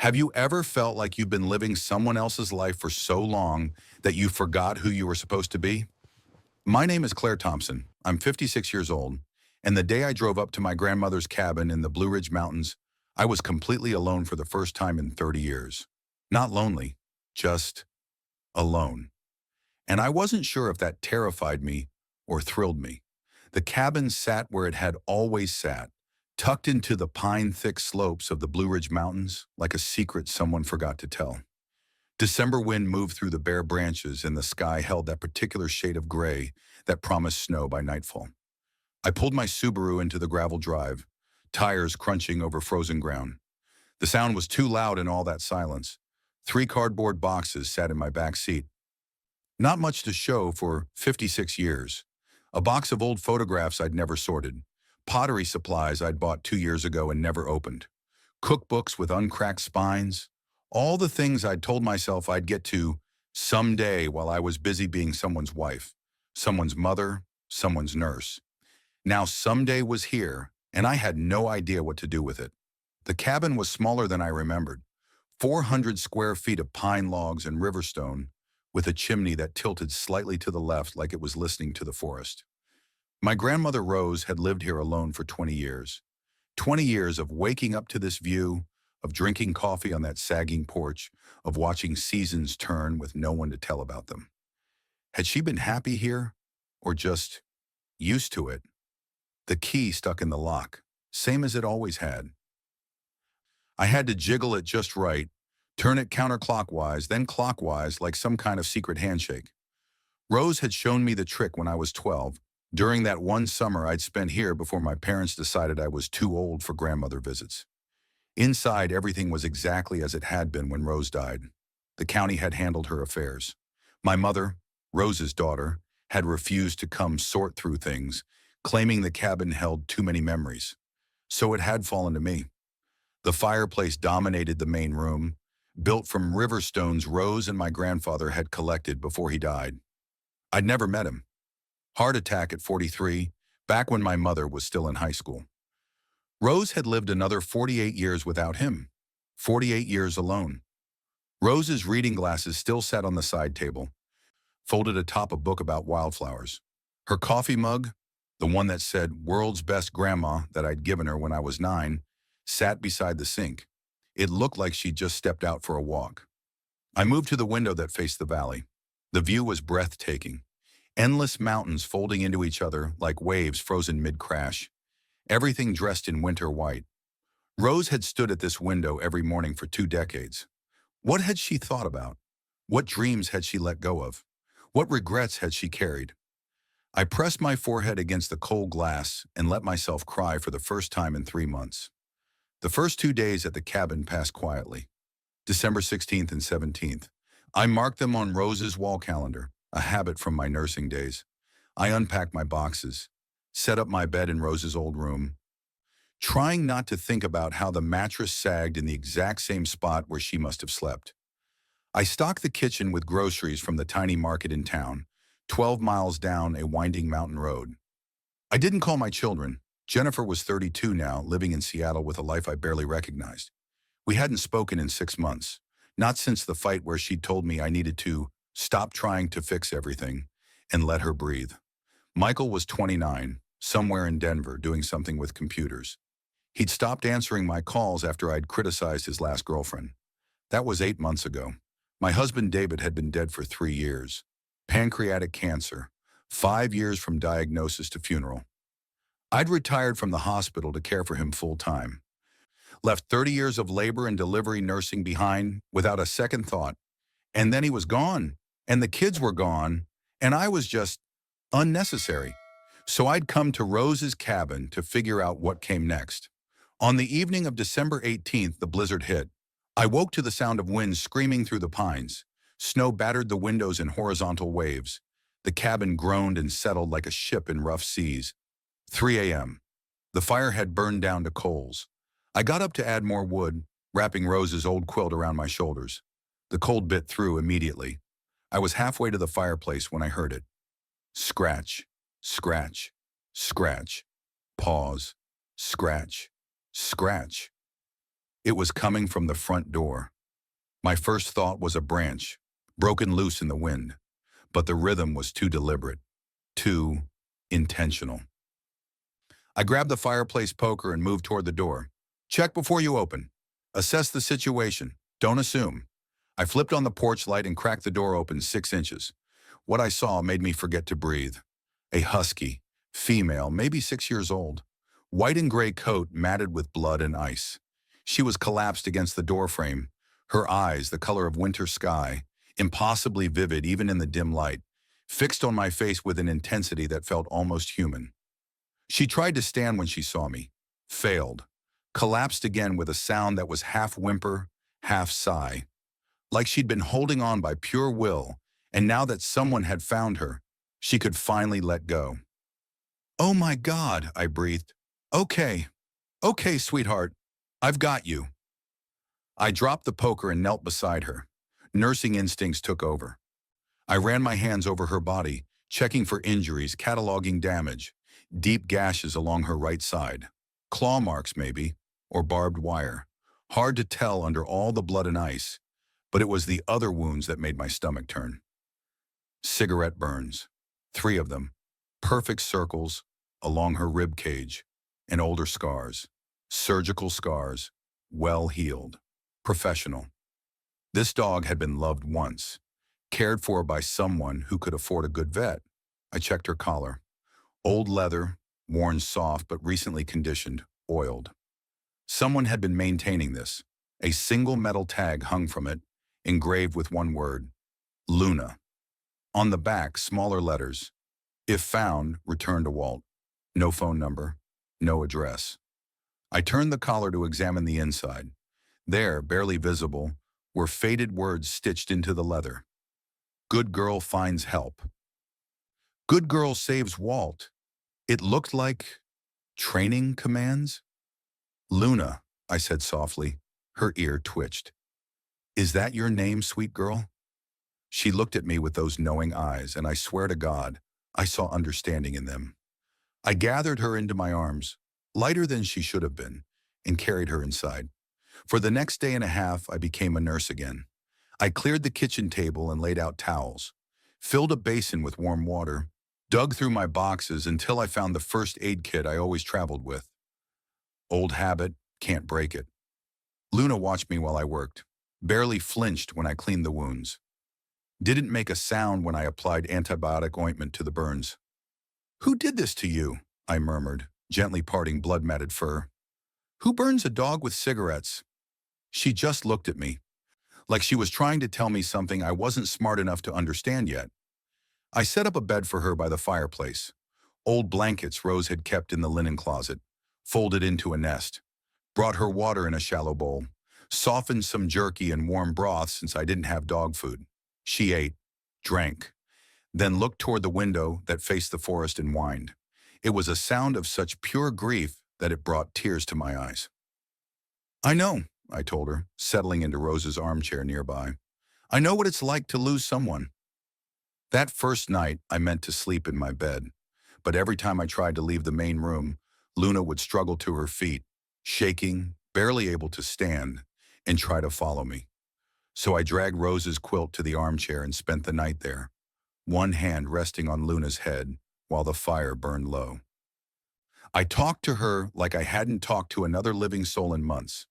Have you ever felt like you've been living someone else's life for so long that you forgot who you were supposed to be? My name is Claire Thompson. I'm 56 years old, and the day I drove up to my grandmother's cabin in the Blue Ridge Mountains, I was completely alone for the first time in 30 years. Not lonely, just alone. And I wasn't sure if that terrified me or thrilled me. The cabin sat where it had always sat, tucked into the pine-thick slopes of the Blue Ridge Mountains like a secret someone forgot to tell. December wind moved through the bare branches and the sky held that particular shade of gray that promised snow by nightfall. I pulled my Subaru into the gravel drive, tires crunching over frozen ground. The sound was too loud in all that silence. 3 cardboard boxes sat in my back seat. Not much to show for 56 years. A box of old photographs I'd never sorted. Pottery supplies I'd bought 2 years ago and never opened. Cookbooks with uncracked spines. All the things I'd told myself I'd get to someday while I was busy being someone's wife, someone's mother, someone's nurse. Now someday was here, and I had no idea what to do with it. The cabin was smaller than I remembered. 400 square feet of pine logs and river stone, with a chimney that tilted slightly to the left like it was listening to the forest. My grandmother Rose had lived here alone for 20 years. 20 years of waking up to this view, of drinking coffee on that sagging porch, of watching seasons turn with no one to tell about them. Had she been happy here, or just used to it? The key stuck in the lock, same as it always had. I had to jiggle it just right, turn it counterclockwise, then clockwise like some kind of secret handshake. Rose had shown me the trick when I was 12, during that one summer I'd spent here before my parents decided I was too old for grandmother visits. Inside, everything was exactly as it had been when Rose died. The county had handled her affairs. My mother, Rose's daughter, had refused to come sort through things, claiming the cabin held too many memories. So it had fallen to me. The fireplace dominated the main room, built from river stones Rose and my grandfather had collected before he died. I'd never met him. Heart attack at 43, back when my mother was still in high school. Rose had lived another 48 years without him, 48 years alone. Rose's reading glasses still sat on the side table, folded atop a book about wildflowers. Her coffee mug, the one that said "World's Best Grandma" that I'd given her when I was 9, sat beside the sink. It looked like she'd just stepped out for a walk. I moved to the window that faced the valley. The view was breathtaking. Endless mountains folding into each other like waves frozen mid-crash. Everything dressed in winter white. Rose had stood at this window every morning for 2 decades. What had she thought about? What dreams had she let go of? What regrets had she carried? I pressed my forehead against the cold glass and let myself cry for the first time in 3 months. The first 2 days at the cabin passed quietly. December 16th and 17th. I marked them on Rose's wall calendar, a habit from my nursing days. I unpacked my boxes, set up my bed in Rose's old room, trying not to think about how the mattress sagged in the exact same spot where she must have slept. I stocked the kitchen with groceries from the tiny market in town, 12 miles down a winding mountain road. I didn't call my children. Jennifer was 32 now, living in Seattle with a life I barely recognized. We hadn't spoken in 6 months, not since the fight where she'd told me I needed to stop trying to fix everything and let her breathe. Michael was 29, somewhere in Denver doing something with computers. He'd stopped answering my calls after I'd criticized his last girlfriend. That was 8 months ago. My husband David had been dead for 3 years. Pancreatic cancer, 5 years from diagnosis to funeral. I'd retired from the hospital to care for him full-time. Left 30 years of labor and delivery nursing behind without a second thought. And then he was gone, and the kids were gone, and I was just unnecessary. So I'd come to Rose's cabin to figure out what came next. On the evening of December 18th, the blizzard hit. I woke to the sound of wind screaming through the pines. Snow battered the windows in horizontal waves. The cabin groaned and settled like a ship in rough seas. 3 a.m. The fire had burned down to coals. I got up to add more wood, wrapping Rose's old quilt around my shoulders. The cold bit through immediately. I was halfway to the fireplace when I heard it. Scratch, scratch, scratch, pause, scratch, scratch. It was coming from the front door. My first thought was a branch, broken loose in the wind, but the rhythm was too deliberate, too intentional. I grabbed the fireplace poker and moved toward the door. Check before you open. Assess the situation. Don't assume. I flipped on the porch light and cracked the door open 6 inches. What I saw made me forget to breathe. A husky, female, maybe 6 years old. White and gray coat matted with blood and ice. She was collapsed against the doorframe, her eyes the color of winter sky, impossibly vivid even in the dim light, fixed on my face with an intensity that felt almost human. She tried to stand when she saw me, failed, collapsed again with a sound that was half whimper, half sigh, like she'd been holding on by pure will, and now that someone had found her, she could finally let go. "Oh my God," I breathed. Okay, okay, sweetheart, I've got you." I dropped the poker and knelt beside her. Nursing instincts took over. I ran my hands over her body, checking for injuries, cataloging damage. Deep gashes along her right side. Claw marks, maybe, or barbed wire. Hard to tell under all the blood and ice, but it was the other wounds that made my stomach turn. Cigarette burns. 3 of them. Perfect circles along her rib cage. And older scars. Surgical scars. Well healed. Professional. This dog had been loved once. Cared for by someone who could afford a good vet. I checked her collar. Old leather, worn soft but recently conditioned, oiled. Someone had been maintaining this. A single metal tag hung from it, engraved with one word, Luna. On the back, smaller letters, if found, return to Walt. No phone number, no address. I turned the collar to examine the inside. There, barely visible, were faded words stitched into the leather. Good girl finds help. Good girl saves Walt. It looked like training commands. "Luna," I said softly. Her ear twitched. "Is that your name, sweet girl?" She looked at me with those knowing eyes, and I swear to God, I saw understanding in them. I gathered her into my arms, lighter than she should have been, and carried her inside. For the next day and a half, I became a nurse again. I cleared the kitchen table and laid out towels, filled a basin with warm water, dug through my boxes until I found the first aid kit I always traveled with. Old habit, can't break it. Luna watched me while I worked, barely flinched when I cleaned the wounds. Didn't make a sound when I applied antibiotic ointment to the burns. "Who did this to you?" I murmured, gently parting blood-matted fur. "Who burns a dog with cigarettes?" She just looked at me, like she was trying to tell me something I wasn't smart enough to understand yet. I set up a bed for her by the fireplace. Old blankets Rose had kept in the linen closet, folded into a nest. Brought her water in a shallow bowl. Softened some jerky and warm broth since I didn't have dog food. She ate, drank, then looked toward the window that faced the forest and whined. It was a sound of such pure grief that it brought tears to my eyes. "I know," I told her, settling into Rose's armchair nearby. "I know what it's like to lose someone." That first night, I meant to sleep in my bed, but every time I tried to leave the main room, Luna would struggle to her feet, shaking, barely able to stand, and try to follow me. So I dragged Rose's quilt to the armchair and spent the night there, one hand resting on Luna's head while the fire burned low. I talked to her like I hadn't talked to another living soul in months.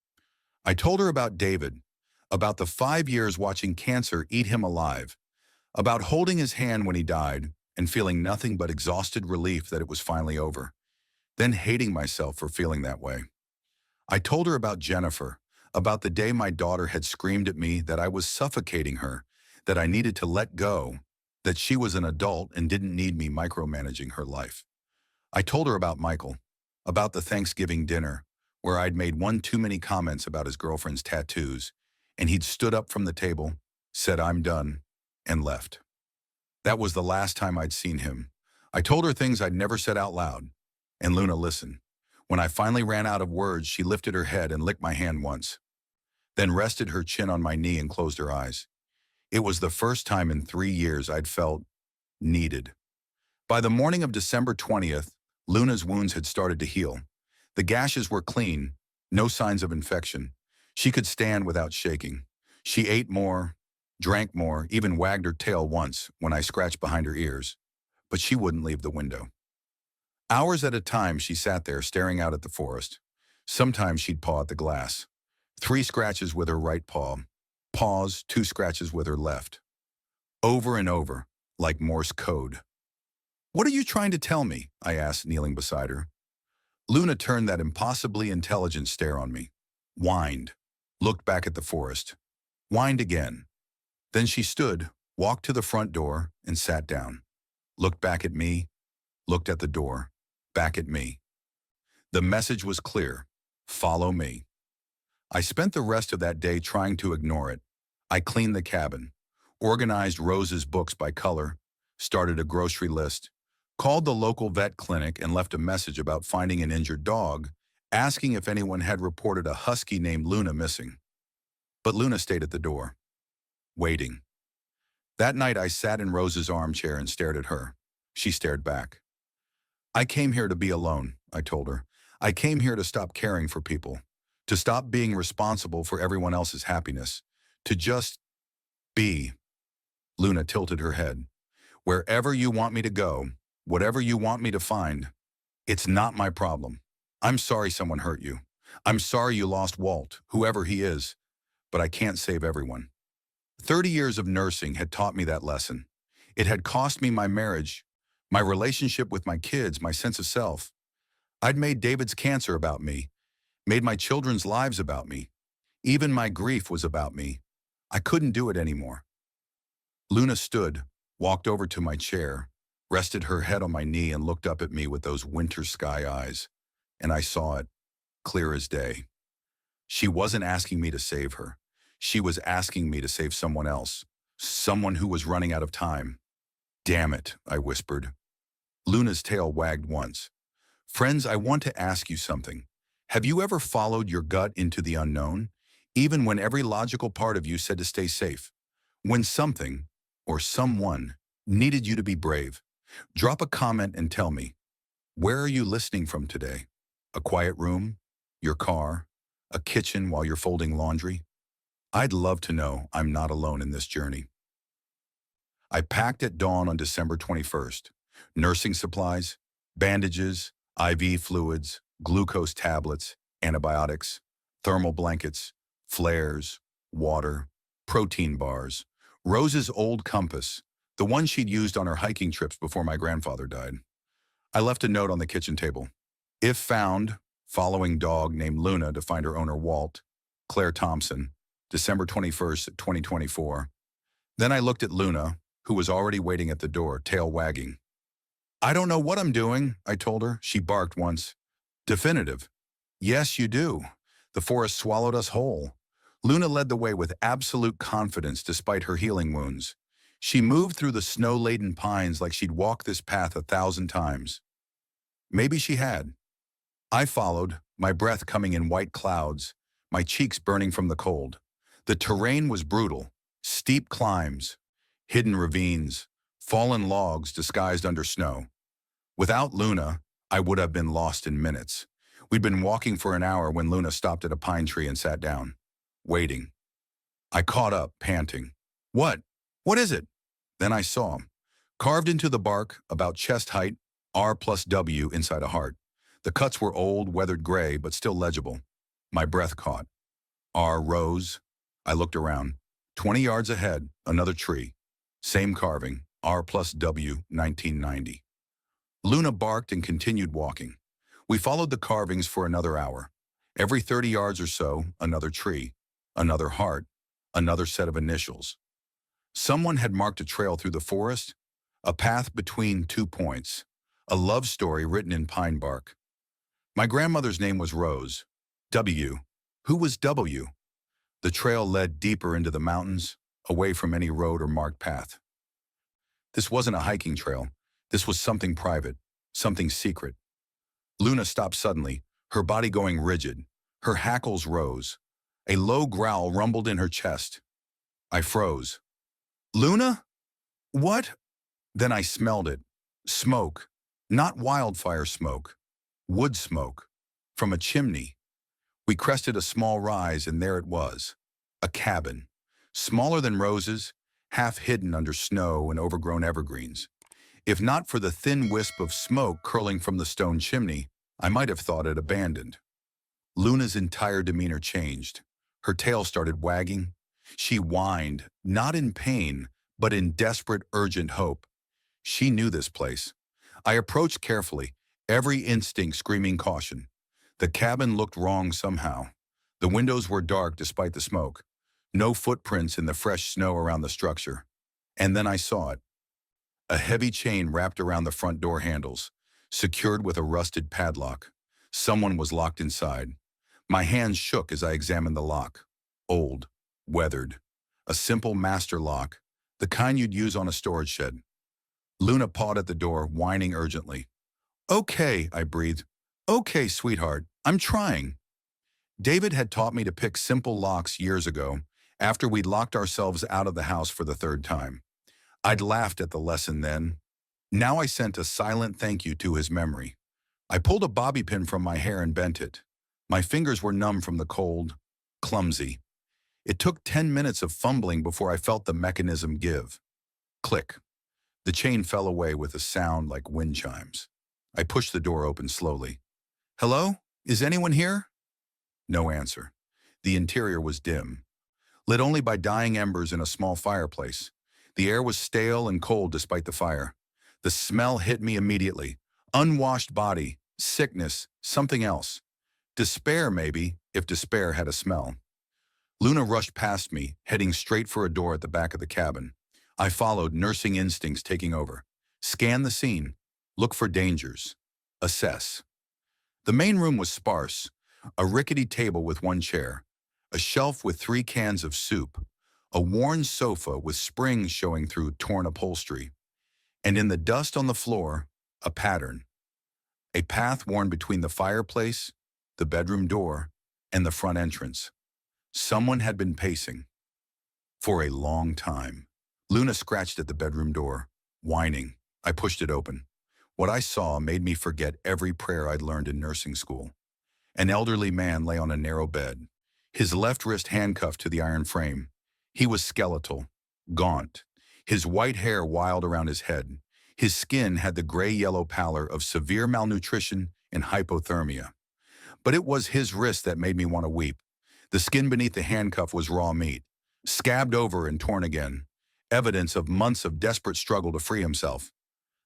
I told her about David, about the 5 years watching cancer eat him alive, about holding his hand when he died and feeling nothing but exhausted relief that it was finally over, then hating myself for feeling that way. I told her about Jennifer, about the day my daughter had screamed at me that I was suffocating her, that I needed to let go, that she was an adult and didn't need me micromanaging her life. I told her about Michael, about the Thanksgiving dinner, where I'd made one too many comments about his girlfriend's tattoos, and he'd stood up from the table, said I'm done, and left. That was the last time I'd seen him. I told her things I'd never said out loud, and Luna listened. When I finally ran out of words, she lifted her head and licked my hand once, then rested her chin on my knee and closed her eyes. It was the first time in 3 years I'd felt needed. By the morning of December 20th, Luna's wounds had started to heal. The gashes were clean, no signs of infection. She could stand without shaking. She ate more, drank more, even wagged her tail once when I scratched behind her ears, but she wouldn't leave the window. Hours at a time she sat there staring out at the forest. Sometimes she'd paw at the glass. 3 scratches with her right paw. Pause, 2 scratches with her left. Over and over, like Morse code. "What are you trying to tell me?" I asked, kneeling beside her. Luna turned that impossibly intelligent stare on me. Whined. Looked back at the forest. Whined again. Then she stood, walked to the front door, and sat down. Looked back at me. Looked at the door. Back at me. The message was clear. Follow me. I spent the rest of that day trying to ignore it. I cleaned the cabin, organized Rose's books by color, started a grocery list, called the local vet clinic and left a message about finding an injured dog, asking if anyone had reported a husky named Luna missing. But Luna stayed at the door, waiting. That night I sat in Rose's armchair and stared at her. She stared back. "I came here to be alone," I told her. "I came here to stop caring for people, to stop being responsible for everyone else's happiness, to just be." Luna tilted her head. "Wherever you want me to go, whatever you want me to find, it's not my problem. I'm sorry someone hurt you. I'm sorry you lost Walt, whoever he is, but I can't save everyone." 30 years of nursing had taught me that lesson. It had cost me my marriage, my relationship with my kids, my sense of self. I'd made David's cancer about me, made my children's lives about me. Even my grief was about me. I couldn't do it anymore. Luna stood, walked over to my chair, rested her head on my knee and looked up at me with those winter sky eyes. And I saw it, clear as day. She wasn't asking me to save her. She was asking me to save someone else, someone who was running out of time. "Damn it," I whispered. Luna's tail wagged once. "Friends, I want to ask you something. Have you ever followed your gut into the unknown, even when every logical part of you said to stay safe? When something, or someone, needed you to be brave? Drop a comment and tell me, where are you listening from today? A quiet room? Your car? A kitchen while you're folding laundry? I'd love to know I'm not alone in this journey." I packed at dawn on December 21st. Nursing supplies, bandages, IV fluids, glucose tablets, antibiotics, thermal blankets, flares, water, protein bars, Rose's old compass, the one she'd used on her hiking trips before my grandfather died. I left a note on the kitchen table. "If found, following dog named Luna to find her owner Walt, Claire Thompson, December 21st, 2024. Then I looked at Luna, who was already waiting at the door, tail wagging. "I don't know what I'm doing," I told her. She barked once. Definitive. "Yes, you do. The forest swallowed us whole." Luna led the way with absolute confidence despite her healing wounds. She moved through the snow-laden pines like she'd walked this path 1,000 times. Maybe she had. I followed, my breath coming in white clouds, my cheeks burning from the cold. The terrain was brutal. Steep climbs, hidden ravines, fallen logs disguised under snow. Without Luna, I would have been lost in minutes. We'd been walking for an hour when Luna stopped at a pine tree and sat down, waiting. I caught up, panting. "What? What is it?" Then I saw, carved into the bark, about chest height, R+W inside a heart. The cuts were old, weathered gray, but still legible. My breath caught. R. Rose. I looked around. 20 yards ahead, another tree. Same carving, R+W 1990. Luna barked and continued walking. We followed the carvings for another hour. Every 30 yards or so, another tree, another heart, another set of initials. Someone had marked a trail through the forest, a path between 2 points, a love story written in pine bark. My grandmother's name was Rose. W. Who was W? The trail led deeper into the mountains, away from any road or marked path. This wasn't a hiking trail. This was something private, something secret. Luna stopped suddenly, her body going rigid. Her hackles rose. A low growl rumbled in her chest. I froze. "Luna? What?" Then I smelled it. Smoke. Not wildfire smoke. Wood smoke. From a chimney. We crested a small rise, and there it was. A cabin. Smaller than roses, half hidden under snow and overgrown evergreens. If not for the thin wisp of smoke curling from the stone chimney, I might have thought it abandoned. Luna's entire demeanor changed. Her tail started wagging. She whined, not in pain, but in desperate, urgent hope. She knew this place. I approached carefully, every instinct screaming caution. The cabin looked wrong somehow. The windows were dark despite the smoke. No footprints in the fresh snow around the structure. And then I saw it. A heavy chain wrapped around the front door handles, secured with a rusted padlock. Someone was locked inside. My hands shook as I examined the lock. Old, weathered. A simple master lock, the kind you'd use on a storage shed. Luna pawed at the door, whining urgently. "Okay," I breathed. "Okay, sweetheart, I'm trying." David had taught me to pick simple locks years ago, after we'd locked ourselves out of the house for the third time. I'd laughed at the lesson then. Now I sent a silent thank you to his memory. I pulled a bobby pin from my hair and bent it. My fingers were numb from the cold, clumsy. It took 10 minutes of fumbling before I felt the mechanism give. Click. The chain fell away with a sound like wind chimes. I pushed the door open slowly. "Hello? Is anyone here?" No answer. The interior was dim, lit only by dying embers in a small fireplace. The air was stale and cold despite the fire. The smell hit me immediately. Unwashed body, sickness, something else. Despair, maybe, if despair had a smell. Luna rushed past me, heading straight for a door at the back of the cabin. I followed, nursing instincts taking over. Scan the scene. Look for dangers. Assess. The main room was sparse. A rickety table with one chair. A shelf with 3 cans of soup. A worn sofa with springs showing through torn upholstery. And in the dust on the floor, a pattern. A path worn between the fireplace, the bedroom door, and the front entrance. Someone had been pacing. For a long time. Luna scratched at the bedroom door, whining. I pushed it open. What I saw made me forget every prayer I'd learned in nursing school. An elderly man lay on a narrow bed, his left wrist handcuffed to the iron frame. He was skeletal, gaunt, his white hair wild around his head. His skin had the gray-yellow pallor of severe malnutrition and hypothermia. But it was his wrist that made me want to weep. The skin beneath the handcuff was raw meat, scabbed over and torn again, evidence of months of desperate struggle to free himself.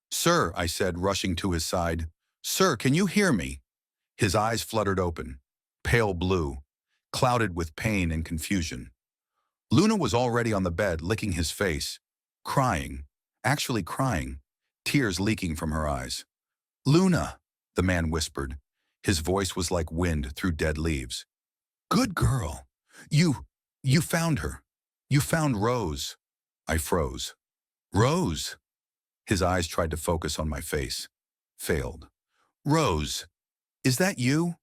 "Sir," I said, rushing to his side. "Sir, can you hear me?" His eyes fluttered open, pale blue, clouded with pain and confusion. Luna was already on the bed, licking his face, crying, actually crying, tears leaking from her eyes. "Luna," the man whispered. His voice was like wind through dead leaves. "Good girl. You found her. You found Rose." I froze. "Rose?" His eyes tried to focus on my face. Failed. "Rose, is that you?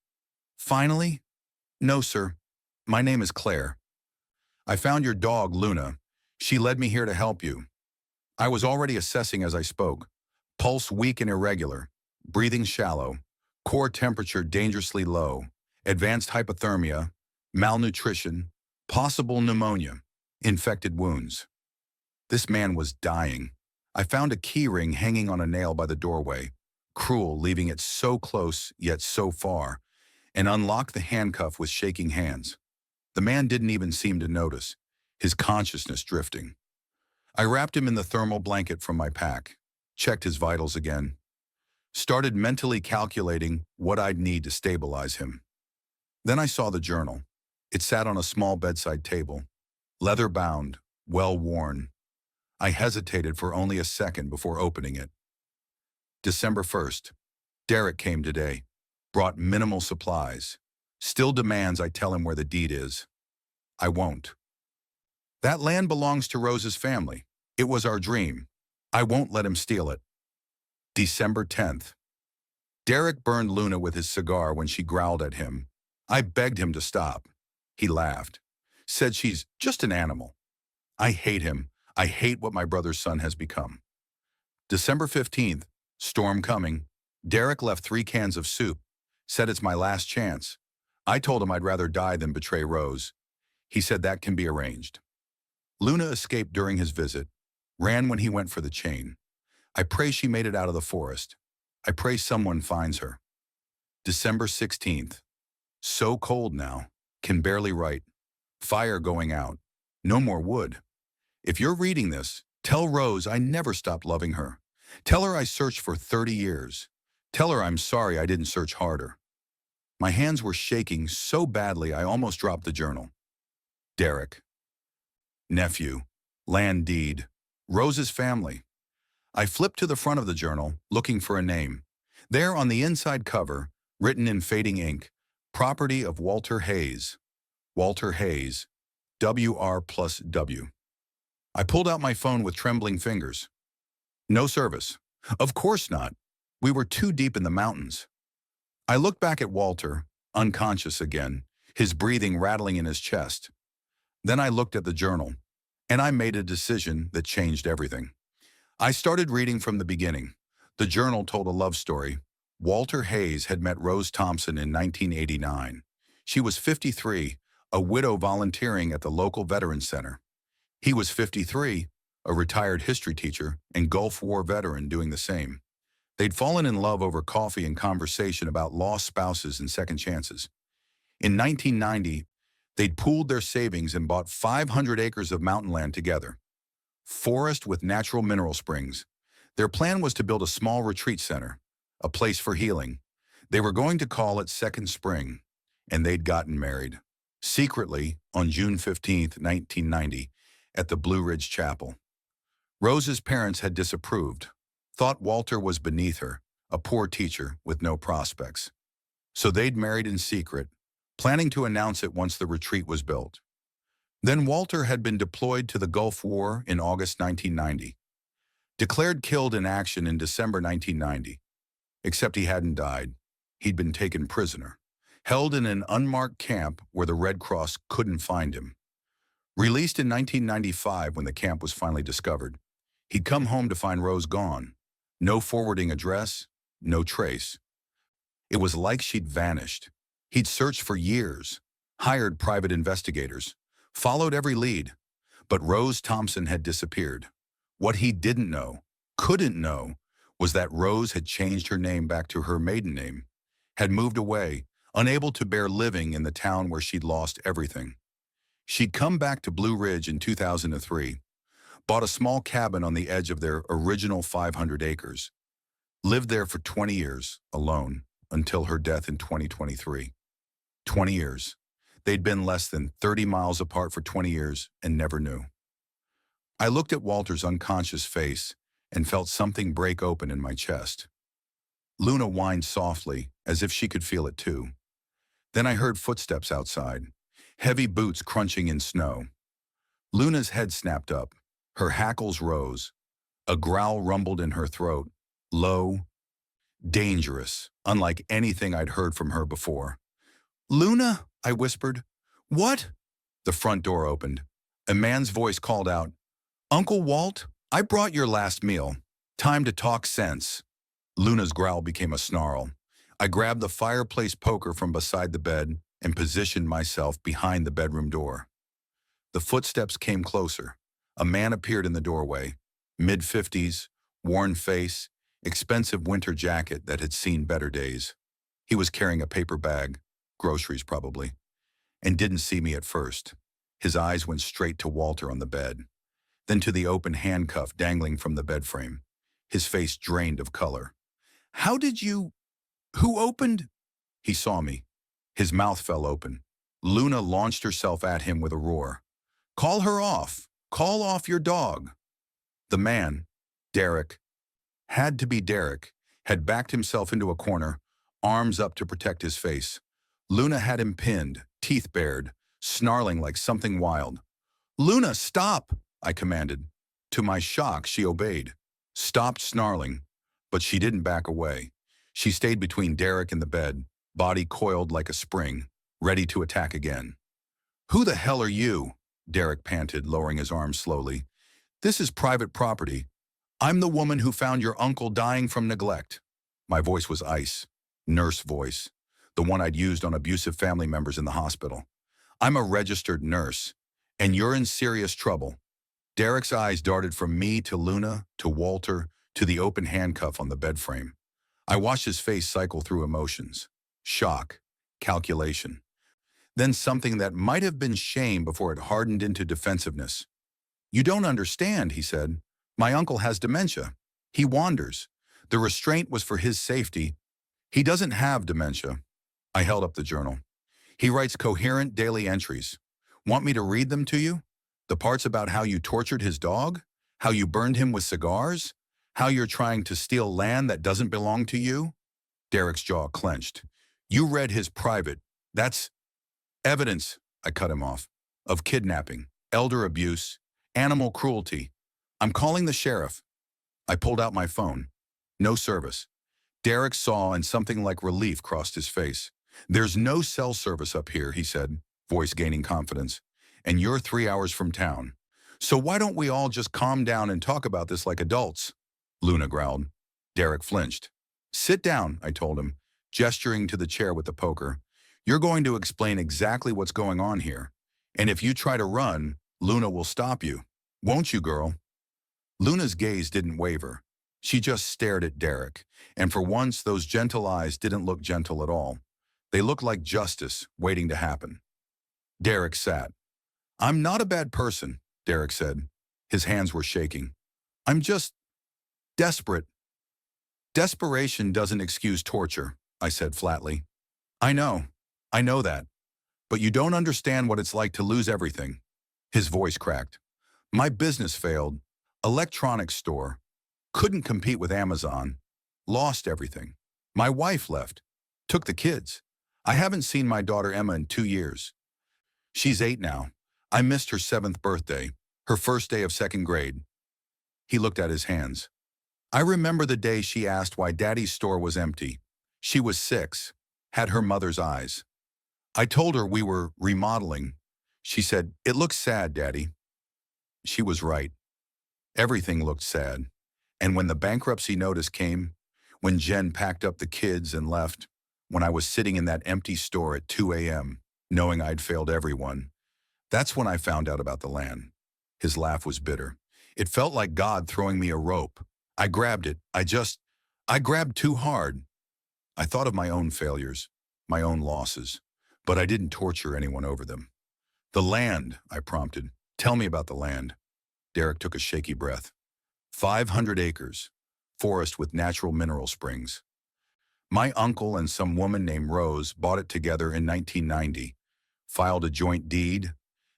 Finally?" "No, sir. My name is Claire. I found your dog, Luna. She led me here to help you." I was already assessing as I spoke. Pulse weak and irregular. Breathing shallow. Core temperature dangerously low. Advanced hypothermia. Malnutrition. Possible pneumonia. Infected wounds. This man was dying. I found a key ring hanging on a nail by the doorway, cruel, leaving it so close yet so far, and unlocked the handcuff with shaking hands. The man didn't even seem to notice, his consciousness drifting. I wrapped him in the thermal blanket from my pack, checked his vitals again, started mentally calculating what I'd need to stabilize him. Then I saw the journal. It sat on a small bedside table, leather-bound, well-worn. I hesitated for only a second before opening it. December 1st. Derek came today, brought minimal supplies. Still demands I tell him where the deed is. I won't. That land belongs to Rose's family. It was our dream. I won't let him steal it. December 10th. Derek burned Luna with his cigar when she growled at him. I begged him to stop. He laughed, said she's just an animal. I hate him. I hate what my brother's son has become. December 15th, storm coming. Derek left 3 cans of soup, said it's my last chance. I told him I'd rather die than betray Rose. He said that can be arranged. Luna escaped during his visit, ran when he went for the chain. I pray she made it out of the forest. I pray someone finds her. December 16th. So cold now. Can barely write. Fire going out. No more wood. If you're reading this, tell Rose I never stopped loving her. Tell her I searched for 30 years. Tell her I'm sorry I didn't search harder. My hands were shaking so badly I almost dropped the journal. Derek. Nephew. Land deed. Rose's family. I flipped to the front of the journal, looking for a name. There on the inside cover, written in fading ink, property of Walter Hayes. Walter Hayes. WR+W. I pulled out my phone with trembling fingers. No service. Of course not. We were too deep in the mountains. I looked back at Walter, unconscious again, his breathing rattling in his chest. Then I looked at the journal, and I made a decision that changed everything. I started reading from the beginning. The journal told a love story. Walter Hayes had met Rose Thompson in 1989. She was 53, a widow volunteering at the local Veterans Center. He was 53, a retired history teacher and Gulf War veteran doing the same. They'd fallen in love over coffee and conversation about lost spouses and second chances. In 1990, they'd pooled their savings and bought 500 acres of mountain land together. Forest with natural mineral springs. Their plan was to build a small retreat center, a place for healing. They were going to call it Second Spring, and they'd gotten married. Secretly, on June 15, 1990, at the Blue Ridge Chapel. Rose's parents had disapproved, thought Walter was beneath her, a poor teacher with no prospects. So they'd married in secret, planning to announce it once the retreat was built. Then Walter had been deployed to the Gulf War in August 1990. Declared killed in action in December 1990. Except he hadn't died. He'd been taken prisoner, held in an unmarked camp where the Red Cross couldn't find him. Released in 1995 when the camp was finally discovered, he'd come home to find Rose gone. No forwarding address, no trace. It was like she'd vanished. He'd searched for years, hired private investigators, followed every lead, but Rose Thompson had disappeared. What he didn't know, couldn't know, was that Rose had changed her name back to her maiden name, had moved away, unable to bear living in the town where she'd lost everything. She'd come back to Blue Ridge in 2003, bought a small cabin on the edge of their original 500 acres, lived there for 20 years, alone, until her death in 2023. 20 years. They'd been less than 30 miles apart for 20 years and never knew. I looked at Walter's unconscious face and felt something break open in my chest. Luna whined softly, as if she could feel it too. Then I heard footsteps outside, heavy boots crunching in snow. Luna's head snapped up. Her hackles rose. A growl rumbled in her throat, low, dangerous, unlike anything I'd heard from her before. "Luna," I whispered. "What?" The front door opened. A man's voice called out, "Uncle Walt, I brought your last meal. Time to talk sense." Luna's growl became a snarl. I grabbed the fireplace poker from beside the bed and positioned myself behind the bedroom door. The footsteps came closer. A man appeared in the doorway, mid-50s, worn face, expensive winter jacket that had seen better days. He was carrying a paper bag, groceries probably, and didn't see me at first. His eyes went straight to Walter on the bed, then to the open handcuff dangling from the bed frame. His face drained of color. "How did you... Who opened?" He saw me. His mouth fell open. Luna launched herself at him with a roar. "Call her off! Call off your dog!" The man, Derek, had to be Derek, had backed himself into a corner, arms up to protect his face. Luna had him pinned, teeth bared, snarling like something wild. "Luna, stop!" I commanded. To my shock, she obeyed, stopped snarling, but she didn't back away. She stayed between Derek and the bed, body coiled like a spring, ready to attack again. "Who the hell are you?" Derek panted, lowering his arms slowly. "This is private property. I'm the woman who found your uncle dying from neglect." My voice was ice, nurse voice. the one I'd used on abusive family members in the hospital. I'm a registered nurse, and you're in serious trouble. Derek's eyes darted from me to Luna, to Walter, to the open handcuff on the bed frame. I watched his face cycle through emotions. Shock, calculation. Then something that might have been shame before it hardened into defensiveness. You don't understand, he said. My uncle has dementia. He wanders. The restraint was for his safety. He doesn't have dementia. I held up the journal. He writes coherent daily entries. Want me to read them to you? The parts about how you tortured his dog? How you burned him with cigars? How you're trying to steal land that doesn't belong to you? Derek's jaw clenched. You read his private. That's evidence, I cut him off, of kidnapping, elder abuse, animal cruelty. I'm calling the sheriff. I pulled out my phone. No service. Derek saw and something like relief crossed his face. There's no cell service up here, he said, voice gaining confidence. And you're 3 hours from town. So why don't we all just calm down and talk about this like adults? Luna growled. Derek flinched. Sit down, I told him, gesturing to the chair with the poker. You're going to explain exactly what's going on here. And if you try to run, Luna will stop you. Won't you, girl? Luna's gaze didn't waver. She just stared at Derek, and for once those gentle eyes didn't look gentle at all. They looked like justice waiting to happen. Derek sat. I'm not a bad person, Derek said. His hands were shaking. I'm just desperate. Desperation doesn't excuse torture, I said flatly. I know that. But you don't understand what it's like to lose everything. His voice cracked. My business failed. Electronics store. Couldn't compete with Amazon. Lost everything. My wife left. Took the kids. I haven't seen my daughter Emma in 2 years. She's 8 now. I missed her 7th birthday, her first day of 2nd grade. He looked at his hands. I remember the day she asked why Daddy's store was empty. She was 6, had her mother's eyes. I told her we were remodeling. She said, "It looks sad, Daddy." She was right. Everything looked sad. And when the bankruptcy notice came, when Jen packed up the kids and left, when I was sitting in that empty store at 2 a.m., knowing I'd failed everyone, that's when I found out about the land. His laugh was bitter. It felt like God throwing me a rope. I grabbed it. I grabbed too hard. I thought of my own failures, my own losses, but I didn't torture anyone over them. The land, I prompted. Tell me about the land. Derek took a shaky breath. 500 acres, forest with natural mineral springs. My uncle and some woman named Rose bought it together in 1990, filed a joint deed.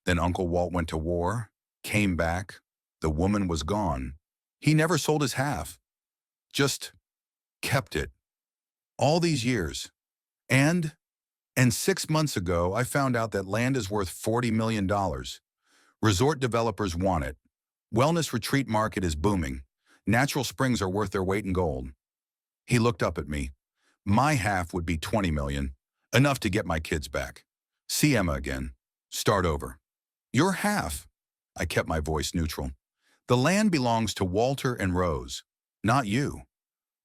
Then Uncle Walt went to war, came back. The woman was gone. He never sold his half. Just kept it. All these years. And 6 months ago, I found out that land is worth $40 million. Resort developers want it. Wellness retreat market is booming. Natural springs are worth their weight in gold. He looked up at me. My half would be $20 million, enough to get my kids back. See Emma again. Start over. Your half. I kept my voice neutral. The land belongs to Walter and Rose, not you.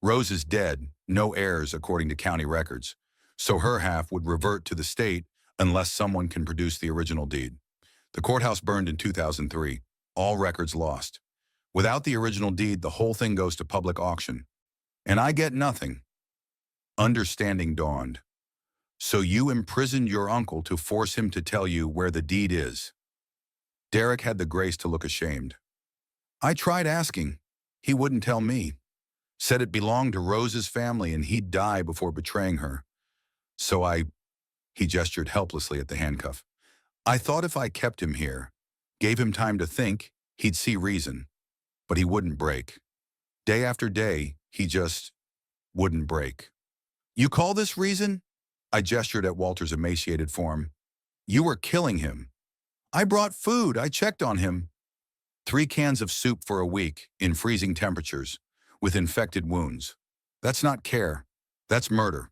Rose is dead, no heirs according to county records, so her half would revert to the state unless someone can produce the original deed. The courthouse burned in 2003, all records lost. Without the original deed, the whole thing goes to public auction. And I get nothing. Understanding dawned. So you imprisoned your uncle to force him to tell you where the deed is. Derek had the grace to look ashamed. I tried asking. He wouldn't tell me. Said it belonged to Rose's family and he'd die before betraying her. So he gestured helplessly at the handcuff. I thought if I kept him here, gave him time to think, he'd see reason. But he wouldn't break. Day after day, he just wouldn't break. You call this reason? I gestured at Walter's emaciated form. You were killing him. I brought food. I checked on him. 3 cans of soup for a week in freezing temperatures with infected wounds. That's not care. That's murder.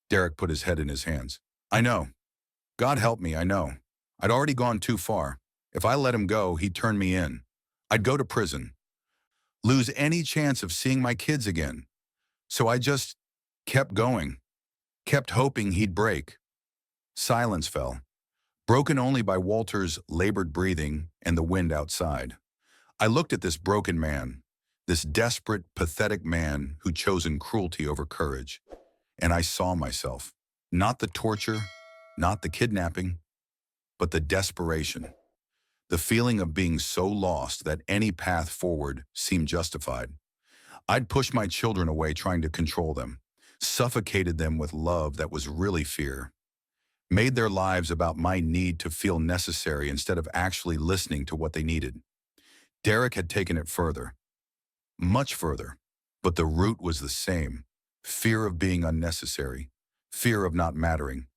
Derek put his head in his hands. I know. God help me, I know. I'd already gone too far. If I let him go, he'd turn me in. I'd go to prison. Lose any chance of seeing my kids again. So I just kept going. Kept hoping he'd break. Silence fell, broken only by Walter's labored breathing and the wind outside. I looked at this broken man, this desperate, pathetic man who'd chosen cruelty over courage, and I saw myself. Not the torture, not the kidnapping, but the desperation. The feeling of being so lost that any path forward seemed justified. I'd pushed my children away trying to control them, suffocated them with love that was really fear, made their lives about my need to feel necessary instead of actually listening to what they needed. Derek had taken it further, much further, but the root was the same: fear of being unnecessary, fear of not mattering.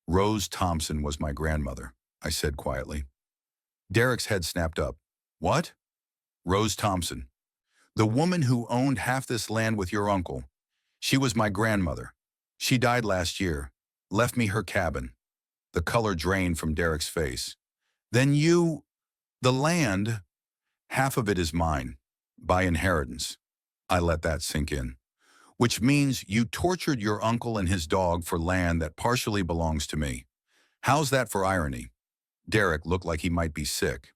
Rose Thompson was my grandmother, I said quietly. Derek's head snapped up. What? Rose Thompson. The woman who owned half this land with your uncle. She was my grandmother. She died last year, left me her cabin. The color drained from Derek's face. Then you... The land, half of it is mine, by inheritance. I let that sink in. Which means you tortured your uncle and his dog for land that partially belongs to me. How's that for irony? Derek looked like he might be sick.